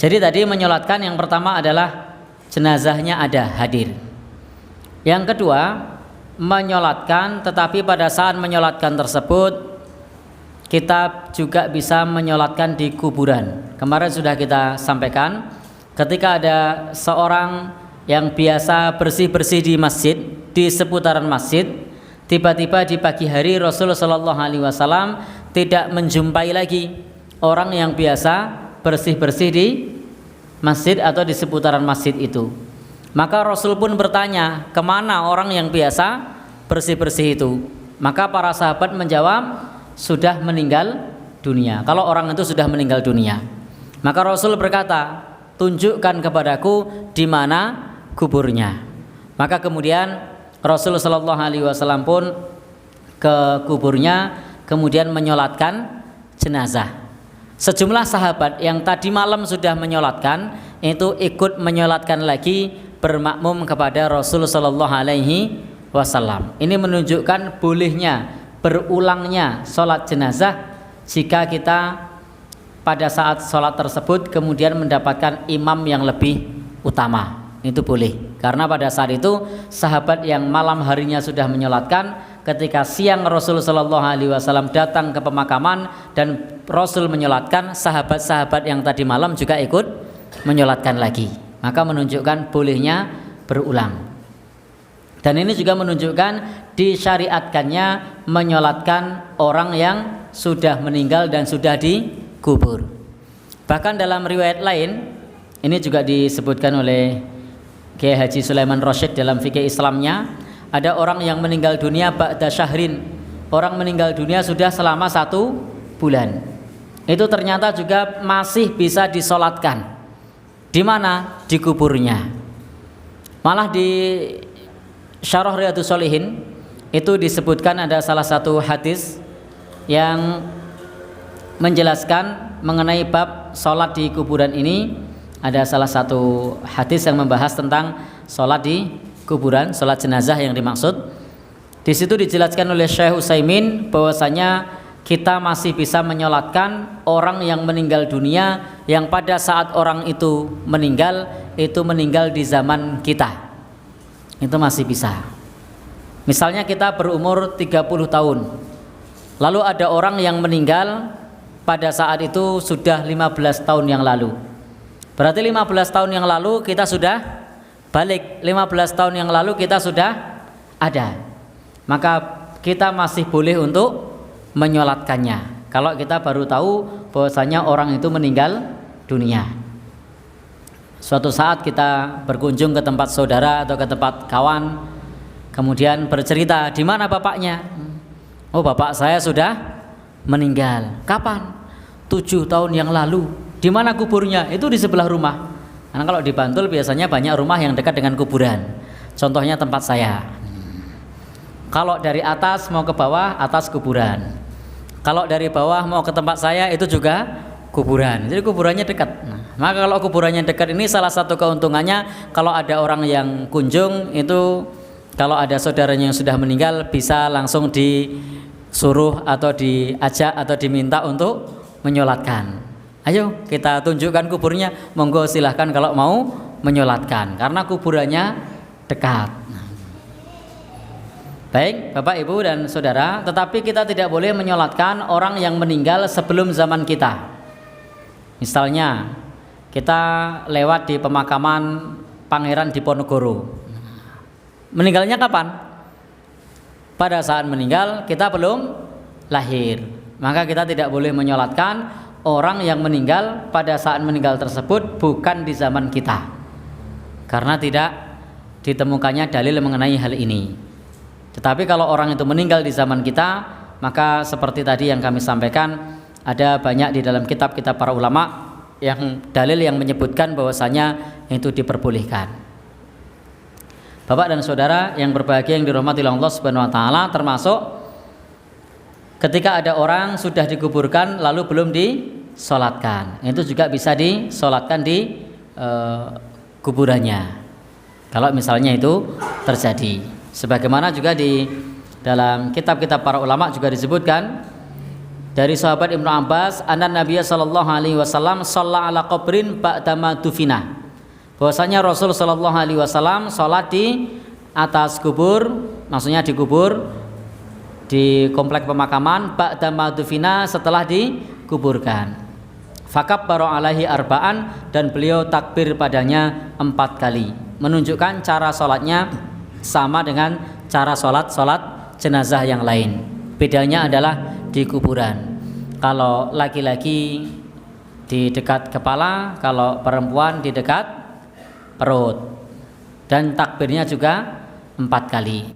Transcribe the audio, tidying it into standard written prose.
Jadi tadi menyolatkan yang pertama adalah jenazahnya ada hadir. Yang kedua, menyolatkan tetapi pada saat menyolatkan tersebut kita juga bisa menyolatkan di kuburan. Kemarin sudah kita sampaikan, ketika ada seorang yang biasa bersih-bersih di masjid, di seputaran masjid, tiba-tiba di pagi hari Rasulullah SAW tidak menjumpai lagi orang yang biasa bersih-bersih di masjid atau di seputaran masjid itu. Maka Rasul pun bertanya, kemana orang yang biasa bersih-bersih itu? Maka para sahabat menjawab, sudah meninggal dunia. Kalau orang itu sudah meninggal dunia, maka Rasul berkata, tunjukkan kepadaku di mana kuburnya. Maka kemudian Rasulullah SAW pun ke kuburnya, kemudian menyolatkan jenazah. Sejumlah sahabat yang tadi malam sudah menyolatkan itu ikut menyolatkan lagi, bermakmum kepada Rasulullah SAW. Ini menunjukkan bolehnya berulangnya sholat jenazah jika kita pada saat sholat tersebut kemudian mendapatkan imam yang lebih utama. Itu boleh, karena pada saat itu sahabat yang malam harinya sudah menyolatkan, ketika siang Rasulullah SAW datang ke pemakaman dan Rasul menyolatkan, sahabat-sahabat yang tadi malam juga ikut menyolatkan lagi. Maka menunjukkan bolehnya berulang. Dan ini juga menunjukkan disyariatkannya menyolatkan orang yang sudah meninggal dan sudah dikubur. Bahkan dalam riwayat lain, ini juga disebutkan oleh Kiai Haji Sulaiman Rasyid dalam fikih Islamnya, ada orang yang meninggal dunia ba'da syahrin. Orang meninggal dunia sudah selama 1 bulan. Itu ternyata juga masih bisa disolatkan. Di mana? Di kuburnya. Malah di Syarah Riyadhus Shalihin itu disebutkan ada salah satu hadis yang menjelaskan mengenai bab sholat di kuburan ini. Ada salah satu hadis yang membahas tentang sholat di kuburan, sholat jenazah yang dimaksud. Di situ dijelaskan oleh Syekh Utsaimin bahwasanya kita masih bisa menyolatkan orang yang meninggal dunia yang pada saat orang itu meninggal di zaman kita. Itu masih bisa. Misalnya kita berumur 30 tahun, lalu ada orang yang meninggal pada saat itu sudah 15 tahun yang lalu. Berarti 15 tahun yang lalu kita sudah balik, 15 tahun yang lalu kita sudah ada. Maka kita masih boleh untuk menyolatkannya kalau kita baru tahu bahwasanya orang itu meninggal dunia. Suatu saat kita berkunjung ke tempat saudara atau ke tempat kawan, kemudian bercerita, di mana bapaknya? Oh, bapak saya sudah meninggal. Kapan? 7 tahun yang lalu. Di mana kuburnya? Itu di sebelah rumah. Karena kalau di Bantul biasanya banyak rumah yang dekat dengan kuburan. Contohnya tempat saya. Kalau dari atas mau ke bawah, atas kuburan. Kalau dari bawah mau ke tempat saya, itu juga kuburan. Jadi kuburannya dekat. Maka kalau kuburannya dekat ini salah satu keuntungannya, kalau ada orang yang kunjung itu, kalau ada saudaranya yang sudah meninggal bisa langsung disuruh atau diajak atau diminta untuk menyolatkan. Ayo kita tunjukkan kuburnya, monggo silahkan kalau mau menyolatkan, karena kuburannya dekat. Baik Bapak Ibu dan Saudara, tetapi kita tidak boleh menyolatkan orang yang meninggal sebelum zaman kita. Misalnya kita lewat di pemakaman Pangeran Diponegoro, meninggalnya kapan? Pada saat meninggal kita belum lahir, maka kita tidak boleh menyolatkan orang yang meninggal pada saat meninggal tersebut bukan di zaman kita, karena tidak ditemukannya dalil mengenai hal ini. Tetapi kalau orang itu meninggal di zaman kita, maka seperti tadi yang kami sampaikan, ada banyak di dalam kitab-kitab para ulama yang dalil yang menyebutkan bahwasanya itu diperbolehkan. Bapak dan Saudara yang berbahagia yang dirahmati Allah Subhanahu wa taala, termasuk ketika ada orang sudah dikuburkan lalu belum disolatkan, itu juga bisa disolatkan di kuburannya. Kalau misalnya itu terjadi, sebagaimana juga di dalam kitab-kitab para ulama juga disebutkan dari sahabat Ibnu Abbas, anna Nabiya sallallahu alaihi wasallam shalla ala qabrin ba'dama dufina. Bahwasanya Rasul sallallahu alaihi wasallam salat di atas kubur, maksudnya di kubur di komplek pemakaman ba'dama dufina, setelah dikuburkan. Fakabbara alaihi arba'an, dan beliau takbir padanya 4 kali, menunjukkan cara sholatnya sama dengan cara sholat jenazah yang lain. Bedanya adalah di kuburan. Kalau laki-laki di dekat kepala, kalau perempuan di dekat perut. Dan takbirnya juga 4 kali.